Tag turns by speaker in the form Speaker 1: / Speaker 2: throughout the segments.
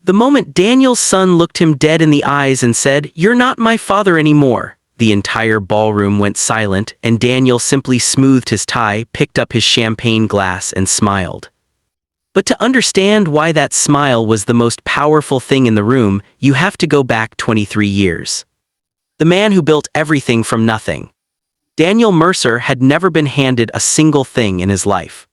Speaker 1: The moment Daniel's son looked him dead in the eyes and said, "You're not my father anymore," the entire ballroom went silent, and Daniel simply smoothed his tie, picked up his champagne glass, and smiled. But to understand why that smile was the most powerful thing in the room, you have to go back 23 years. The man who built everything from nothing. Daniel Mercer had never been handed a single thing in his life.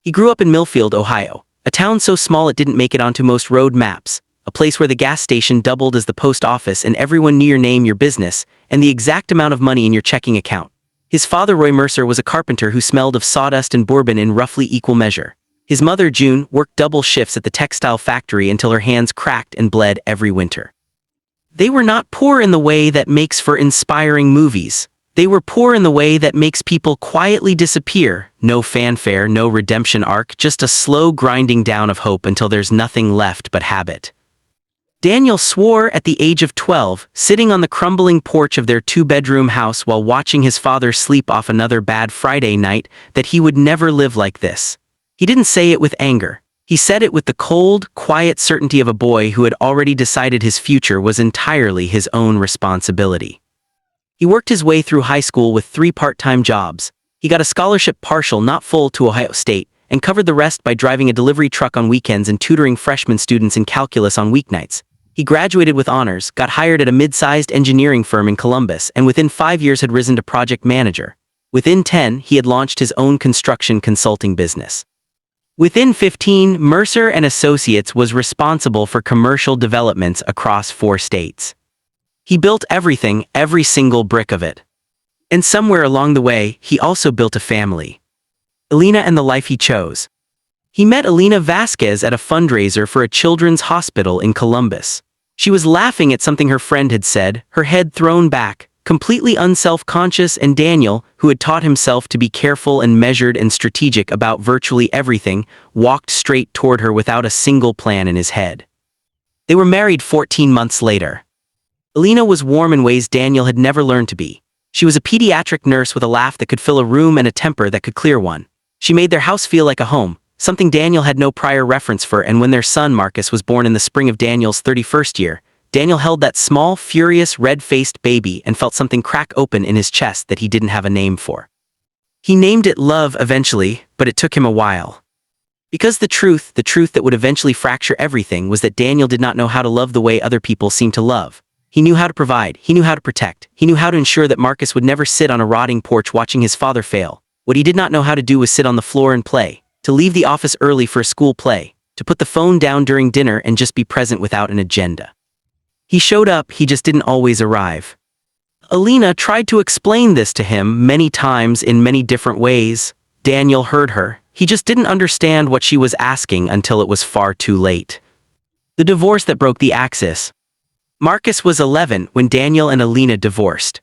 Speaker 1: He grew up in Millfield, Ohio, a town so small it didn't make it onto most road maps, a place where the gas station doubled as the post office and everyone knew your name, your business, and the exact amount of money in your checking account. His father, Roy Mercer, was a carpenter who smelled of sawdust and bourbon in roughly equal measure. His mother, June, worked double shifts at the textile factory until her hands cracked and bled every winter. They were not poor in the way that makes for inspiring movies. They were poor in the way that makes people quietly disappear. No fanfare, no redemption arc, just a slow grinding down of hope until there's nothing left but habit. Daniel swore at the age of 12, sitting on the crumbling porch of their two-bedroom house while watching his father sleep off another bad Friday night, that he would never live like this. He didn't say it with anger. He said it with the cold, quiet certainty of a boy who had already decided his future was entirely his own responsibility. He worked his way through high school with 3 part-time jobs. He got a scholarship, partial, not full, to Ohio State, and covered the rest by driving a delivery truck on weekends and tutoring freshman students in calculus on weeknights. He graduated with honors, got hired at a mid-sized engineering firm in Columbus, and within 5 years had risen to project manager. Within 10, he had launched his own construction consulting business. Within 15, Mercer and Associates was responsible for commercial developments across 4 states. He built everything, every single brick of it. And somewhere along the way, he also built a family. Elena and the life he chose. He met Elena Vasquez at a fundraiser for a children's hospital in Columbus. She was laughing at something her friend had said, her head thrown back, completely unself-conscious, and Daniel, who had taught himself to be careful and measured and strategic about virtually everything, walked straight toward her without a single plan in his head. They were married 14 months later. Elena was warm in ways Daniel had never learned to be. She was a pediatric nurse with a laugh that could fill a room and a temper that could clear one. She made their house feel like a home, something Daniel had no prior reference for, and when their son Marcus was born in the spring of Daniel's 31st year, Daniel held that small, furious, red-faced baby and felt something crack open in his chest that he didn't have a name for. He named it Love eventually, but it took him a while. Because the truth that would eventually fracture everything, was that Daniel did not know how to love the way other people seem to love. He knew how to provide, he knew how to protect, he knew how to ensure that Marcus would never sit on a rotting porch watching his father fail. What he did not know how to do was sit on the floor and play, to leave the office early for a school play, to put the phone down during dinner and just be present without an agenda. He showed up, he just didn't always arrive. Elena tried to explain this to him many times in many different ways. Daniel heard her. He just didn't understand what she was asking until it was far too late. The divorce that broke the axis. Marcus was 11 when Daniel and Elena divorced.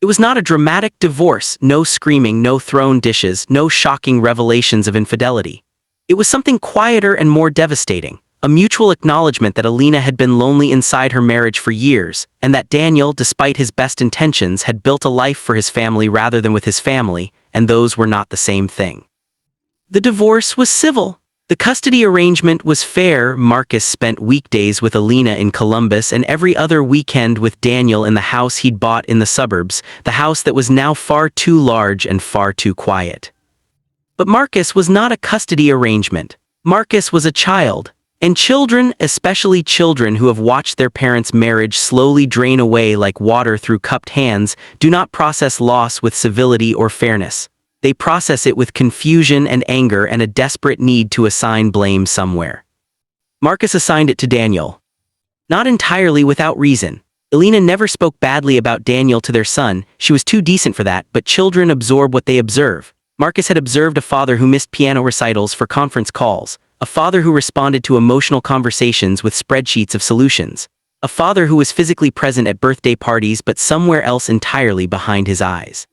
Speaker 1: It was not a dramatic divorce, no screaming, no thrown dishes, no shocking revelations of infidelity. It was something quieter and more devastating, a mutual acknowledgement that Elena had been lonely inside her marriage for years, and that Daniel, despite his best intentions, had built a life for his family rather than with his family, and those were not the same thing. The divorce was civil. The custody arrangement was fair. Marcus spent weekdays with Elena in Columbus and every other weekend with Daniel in the house he'd bought in the suburbs, the house that was now far too large and far too quiet. But Marcus was not a custody arrangement. Marcus was a child. And children, especially children who have watched their parents' marriage slowly drain away like water through cupped hands, do not process loss with civility or fairness. They process it with confusion and anger and a desperate need to assign blame somewhere. Marcus assigned it to Daniel. Not entirely without reason. Elena never spoke badly about Daniel to their son, she was too decent for that, but children absorb what they observe. Marcus had observed a father who missed piano recitals for conference calls, a father who responded to emotional conversations with spreadsheets of solutions, a father who was physically present at birthday parties but somewhere else entirely behind his eyes.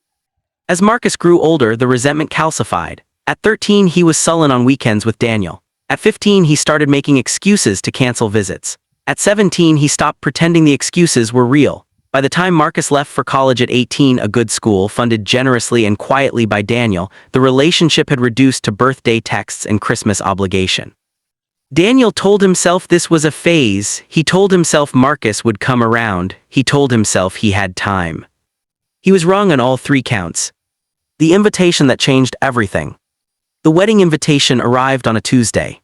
Speaker 1: As Marcus grew older, the resentment calcified. At 13, he was sullen on weekends with Daniel. At 15, he started making excuses to cancel visits. At 17, he stopped pretending the excuses were real. By the time Marcus left for college at 18, a good school, funded generously and quietly by Daniel, the relationship had reduced to birthday texts and Christmas obligation. Daniel told himself this was a phase, he told himself Marcus would come around, he told himself he had time. He was wrong on all three counts. The invitation that changed everything. The wedding invitation arrived on a Tuesday.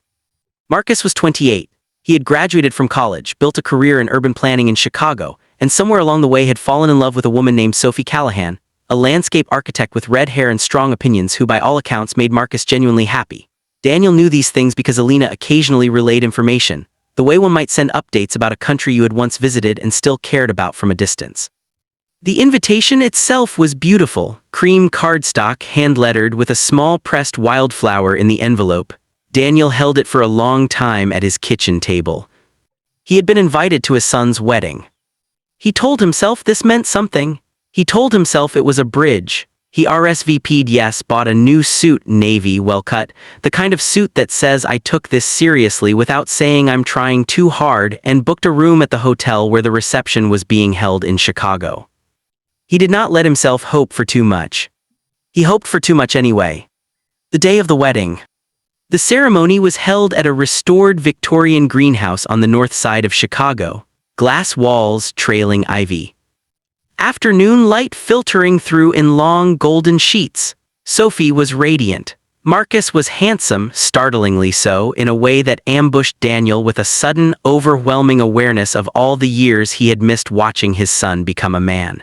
Speaker 1: Marcus was 28. He had graduated from college, built a career in urban planning in Chicago, and somewhere along the way had fallen in love with a woman named Sophie Callahan, a landscape architect with red hair and strong opinions who by all accounts made Marcus genuinely happy. Daniel knew these things because Alina occasionally relayed information, the way one might send updates about a country you had once visited and still cared about from a distance. The invitation itself was beautiful, cream cardstock hand-lettered with a small pressed wildflower in the envelope. Daniel held it for a long time at his kitchen table. He had been invited to his son's wedding. He told himself this meant something. He told himself it was a bridge. He RSVP'd yes, bought a new suit, navy, well-cut, the kind of suit that says I took this seriously without saying I'm trying too hard, and booked a room at the hotel where the reception was being held in Chicago. He did not let himself hope for too much. He hoped for too much anyway. The day of the wedding. The ceremony was held at a restored Victorian greenhouse on the north side of Chicago, glass walls trailing ivy. Afternoon light filtering through in long golden sheets. Sophie was radiant. Marcus was handsome, startlingly so, in a way that ambushed Daniel with a sudden, overwhelming awareness of all the years he had missed watching his son become a man.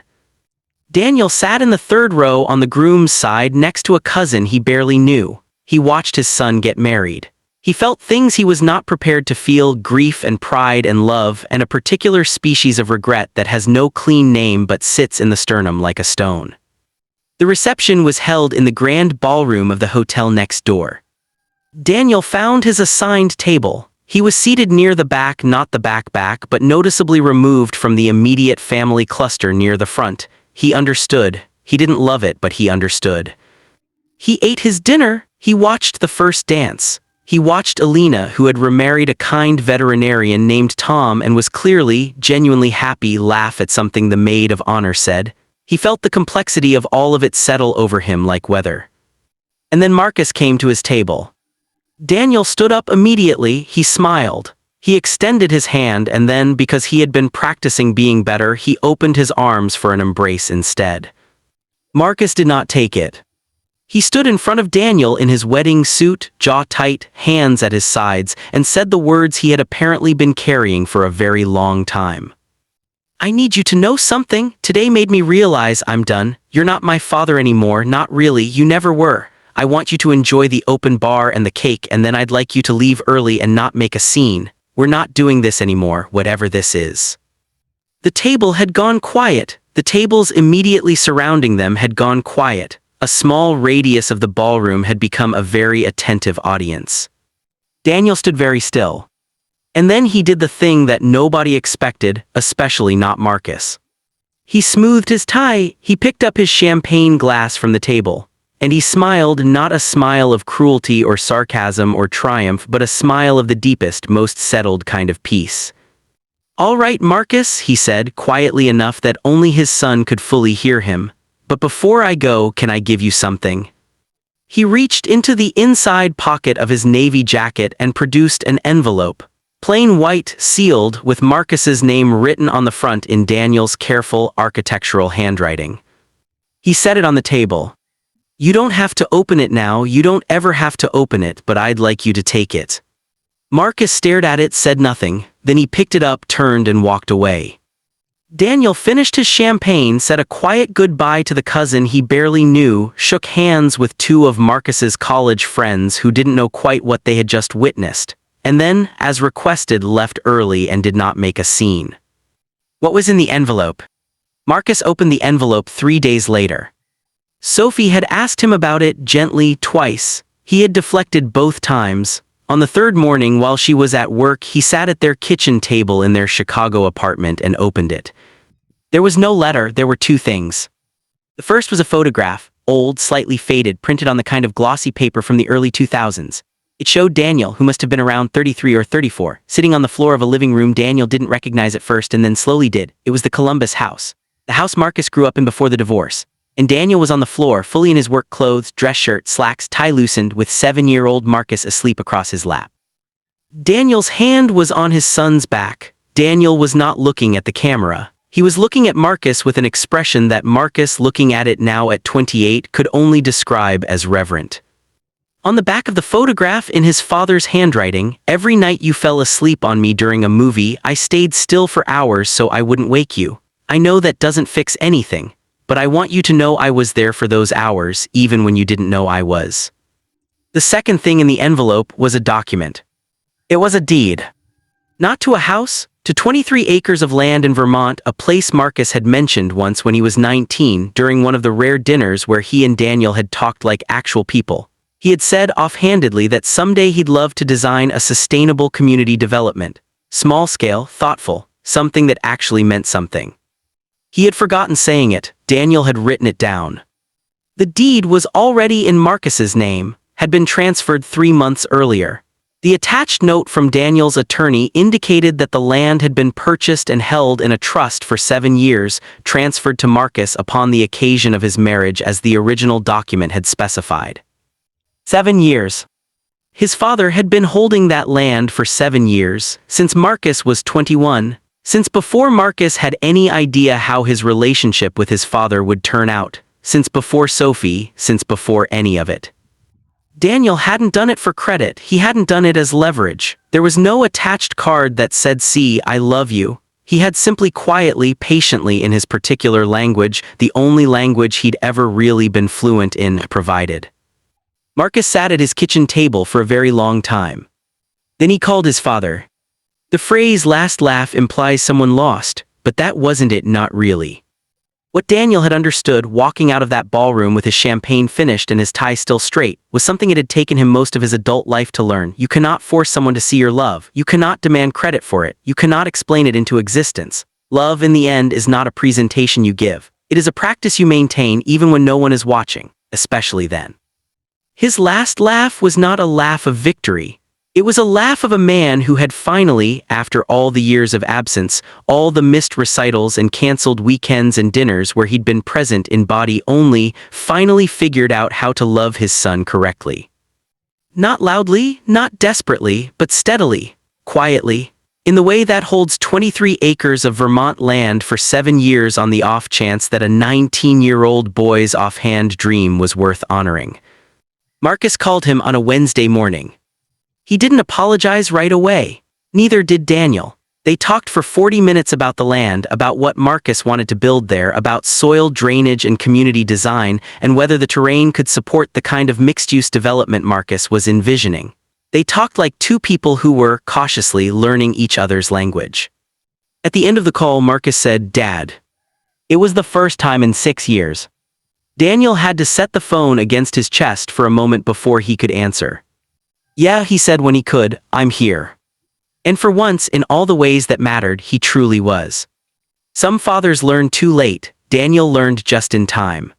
Speaker 1: Daniel sat in the third row on the groom's side next to a cousin he barely knew. He watched his son get married. He felt things he was not prepared to feel, grief and pride and love, and a particular species of regret that has no clean name but sits in the sternum like a stone. The reception was held in the grand ballroom of the hotel next door. Daniel found his assigned table. He was seated near the back, not the back, but noticeably removed from the immediate family cluster near the front. He understood. He didn't love it, but he understood. He ate his dinner. He watched the first dance. He watched Alina, who had remarried a kind veterinarian named Tom and was clearly, genuinely happy, laugh at something the maid of honor said. He felt the complexity of all of it settle over him like weather. And then Marcus came to his table. Daniel stood up immediately. He smiled. He extended his hand and then, because he had been practicing being better, he opened his arms for an embrace instead. Marcus did not take it. He stood in front of Daniel in his wedding suit, jaw tight, hands at his sides, and said the words he had apparently been carrying for a very long time. I need you to know something. Today made me realize I'm done. You're not my father anymore, not really, you never were. I want you to enjoy the open bar and the cake, and then I'd like you to leave early and not make a scene. We're not doing this anymore, whatever this is. The table had gone quiet. The tables immediately surrounding them had gone quiet. A small radius of the ballroom had become a very attentive audience. Daniel stood very still. And then he did the thing that nobody expected, especially not Marcus. He smoothed his tie, he picked up his champagne glass from the table, and he smiled, not a smile of cruelty or sarcasm or triumph, but a smile of the deepest, most settled kind of peace. All right, Marcus, he said, quietly enough that only his son could fully hear him. But before I go, can I give you something? He reached into the inside pocket of his navy jacket and produced an envelope, plain white, sealed, with Marcus's name written on the front in Daniel's careful architectural handwriting. He set it on the table. You don't have to open it now, you don't ever have to open it, but I'd like you to take it. Marcus stared at it, said nothing, then he picked it up, turned and walked away. Daniel finished his champagne, said a quiet goodbye to the cousin he barely knew, shook hands with two of Marcus's college friends who didn't know quite what they had just witnessed, and then, as requested, left early and did not make a scene. What was in the envelope? Marcus opened the envelope 3 days later. Sophie had asked him about it gently twice. He had deflected both times. On the third morning, while she was at work, he sat at their kitchen table in their Chicago apartment and opened it. There was no letter, there were two things. The first was a photograph, old, slightly faded, printed on the kind of glossy paper from the early 2000s. It showed Daniel, who must have been around 33 or 34, sitting on the floor of a living room Daniel didn't recognize at first and then slowly did. It was the Columbus house. The house Marcus grew up in before the divorce. And Daniel was on the floor, fully in his work clothes, dress shirt, slacks, tie loosened, with 7-year-old Marcus asleep across his lap. Daniel's hand was on his son's back. Daniel was not looking at the camera. He was looking at Marcus with an expression that Marcus, looking at it now at 28, could only describe as reverent. On the back of the photograph, in his father's handwriting, "Every night you fell asleep on me during a movie, I stayed still for hours so I wouldn't wake you. I know that doesn't fix anything, but I want you to know I was there for those hours, even when you didn't know I was." The second thing in the envelope was a document. It was a deed. Not to a house, to 23 acres of land in Vermont, a place Marcus had mentioned once when he was 19 during one of the rare dinners where he and Daniel had talked like actual people. He had said offhandedly that someday he'd love to design a sustainable community development. Small scale, thoughtful, something that actually meant something. He had forgotten saying it. Daniel had written it down. The deed was already in Marcus's name, had been transferred 3 months earlier. The attached note from Daniel's attorney indicated that the land had been purchased and held in a trust for 7 years, transferred to Marcus upon the occasion of his marriage as the original document had specified. 7 years. His father had been holding that land for 7 years, since Marcus was 21, since before Marcus had any idea how his relationship with his father would turn out, since before Sophie, since before any of it. Daniel hadn't done it for credit, he hadn't done it as leverage. There was no attached card that said, "See, I love you." He had simply quietly, patiently in his particular language, the only language he'd ever really been fluent in, provided. Marcus sat at his kitchen table for a very long time. Then he called his father. The phrase "last laugh" implies someone lost, but that wasn't it, not really. What Daniel had understood, walking out of that ballroom with his champagne finished and his tie still straight, was something it had taken him most of his adult life to learn. You cannot force someone to see your love. You cannot demand credit for it. You cannot explain it into existence. Love, in the end, is not a presentation you give. It is a practice you maintain even when no one is watching, especially then. His last laugh was not a laugh of victory. It was a laugh of a man who had finally, after all the years of absence, all the missed recitals and canceled weekends and dinners where he'd been present in body only, finally figured out how to love his son correctly. Not loudly, not desperately, but steadily, quietly, in the way that holds 23 acres of Vermont land for 7 years on the off chance that a 19-year-old boy's offhand dream was worth honoring. Marcus called him on a Wednesday morning. He didn't apologize right away. Neither did Daniel. They talked for 40 minutes about the land, about what Marcus wanted to build there, about soil drainage and community design, and whether the terrain could support the kind of mixed-use development Marcus was envisioning. They talked like two people who were, cautiously, learning each other's language. At the end of the call, Marcus said, "Dad." It was the first time in 6 years. Daniel had to set the phone against his chest for a moment before he could answer. "Yeah," he said when he could, "I'm here." And for once, in all the ways that mattered, he truly was. Some fathers learn too late. Daniel learned just in time.